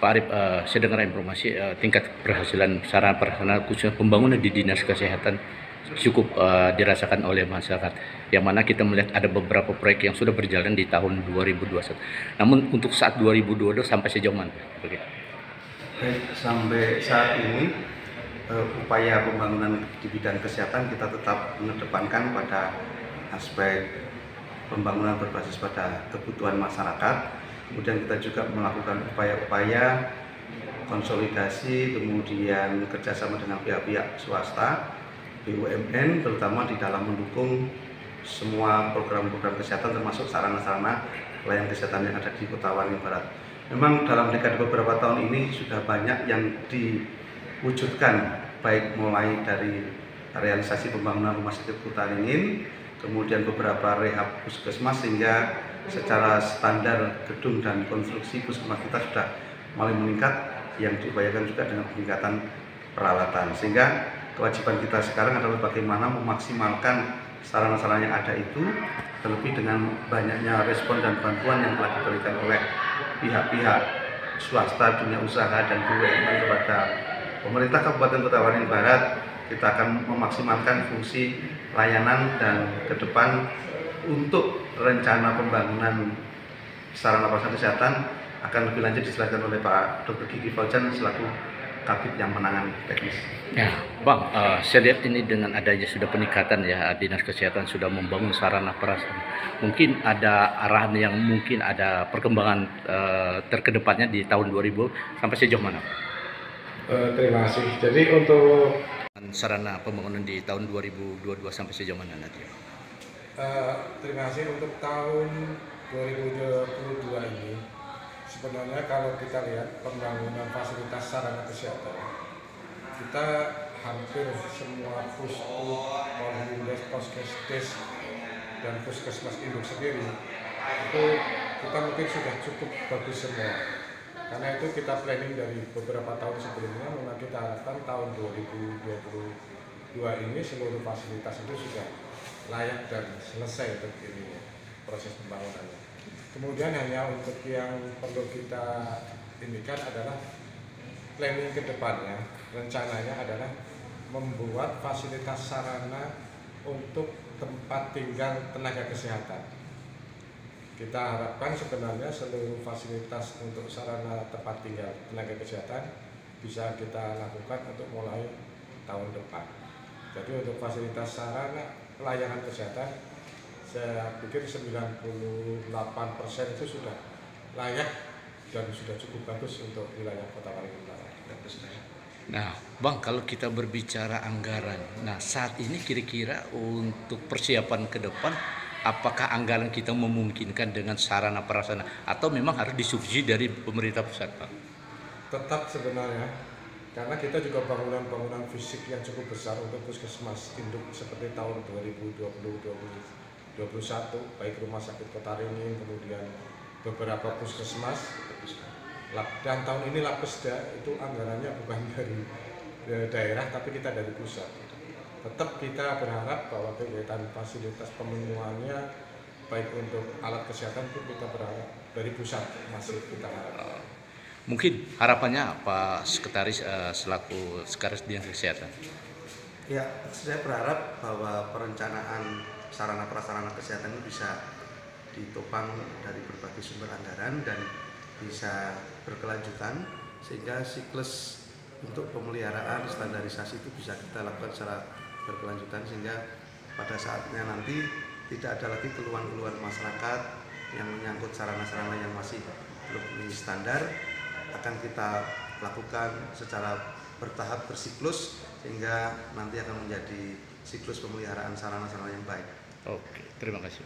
Pak Arif, saya dengar informasi tingkat keberhasilan sarana prasarana khususnya pembangunan di Dinas Kesehatan cukup dirasakan oleh masyarakat. Yang mana kita melihat ada beberapa proyek yang sudah berjalan di tahun 2021. Namun untuk saat 2022 sampai sejauh mana? Oke. Baik, sampai saat ini upaya pembangunan di bidang kesehatan kita tetap mengedepankan pada aspek pembangunan berbasis pada kebutuhan masyarakat. Kemudian kita juga melakukan upaya-upaya konsolidasi, kemudian kerjasama dengan pihak-pihak swasta, BUMN, terutama di dalam mendukung semua program-program kesehatan termasuk sarana-sarana pelayanan kesehatan yang ada di Kota Waringin Barat. Memang dalam dekade beberapa tahun ini sudah banyak yang diwujudkan, baik mulai dari realisasi pembangunan rumah sakit Kota Waringin, kemudian beberapa rehab puskesmas, sehingga secara standar gedung dan konstruksi puskesmas kita sudah mulai meningkat, yang diupayakan juga dengan peningkatan peralatan. Sehingga kewajiban kita sekarang adalah bagaimana memaksimalkan sarana-sarana yang ada itu, terlebih dengan banyaknya respon dan bantuan yang telah diberikan oleh pihak-pihak swasta, dunia usaha, dan BUMN kepada pemerintah Kabupaten Kota Waringin Barat. Kita akan memaksimalkan fungsi layanan dan ke depan untuk rencana pembangunan sarana prasarana kesehatan akan lebih lanjut dijelaskan oleh Pak Dr. Gigi Fauzan selaku Kabid yang menangani teknis. Ya, Bang, saya lihat ini dengan adanya sudah peningkatan ya, Dinas Kesehatan sudah membangun sarana prasarana. Mungkin ada arahan yang mungkin ada perkembangan terkedepannya di tahun 2000 sampai sejauh mana? Terima kasih. Jadi untuk sarana pembangunan di tahun 2022 sampai sejauh mana nanti? terima kasih untuk tahun 2022 ini. Sebenarnya kalau kita lihat pembangunan fasilitas sarana kesehatan, kita hampir semua puskes, polhukdes, poskesdes, dan puskesmas induk sendiri itu kita mungkin sudah cukup bagus semua. Karena itu kita planning dari beberapa tahun sebelumnya, memang kita harapkan tahun 2022 ini seluruh fasilitas itu sudah layak dan selesai untuk ini proses pembangunannya. Kemudian hanya untuk yang perlu kita indikan adalah planning ke depannya, rencananya adalah membuat fasilitas sarana untuk tempat tinggal tenaga kesehatan. Kita harapkan sebenarnya seluruh fasilitas untuk sarana tempat tinggal tenaga kesehatan bisa kita lakukan untuk mulai tahun depan. Jadi untuk fasilitas sarana pelayanan kesehatan, saya pikir 98% itu sudah layak dan sudah cukup bagus untuk wilayah Kota Waringin Barat. Nah, Bang, kalau kita berbicara anggaran, nah saat ini kira-kira untuk persiapan ke depan, apakah anggaran kita memungkinkan dengan sarana prasarana atau memang harus disubsidi dari pemerintah pusat, Pak? Tetap sebenarnya, karena kita juga bangunan-bangunan fisik yang cukup besar untuk puskesmas induk seperti tahun 2020-2021, baik rumah sakit Kota Waringin, kemudian beberapa puskesmas, dan tahun ini Lapkesda itu anggarannya bukan dari daerah tapi kita dari pusat. Tetap kita berharap bahwa kegiatan fasilitas pemenuhannya baik untuk alat kesehatan pun kita berharap dari pusat masih kita harap. Mungkin harapannya Pak Sekretaris selaku Sekretaris Dinas Kesehatan? Ya, saya berharap bahwa perencanaan sarana prasarana kesehatan ini bisa ditopang dari berbagai sumber anggaran dan bisa berkelanjutan, sehingga siklus untuk pemeliharaan standarisasi itu bisa kita lakukan secara berkelanjutan, sehingga pada saatnya nanti tidak ada lagi keluhan-keluhan masyarakat yang menyangkut sarana-sarana yang masih belum memenuhi standar. Akan kita lakukan secara bertahap, bersiklus, sehingga nanti akan menjadi siklus pemeliharaan sarana-sarana yang baik. Oke, terima kasih.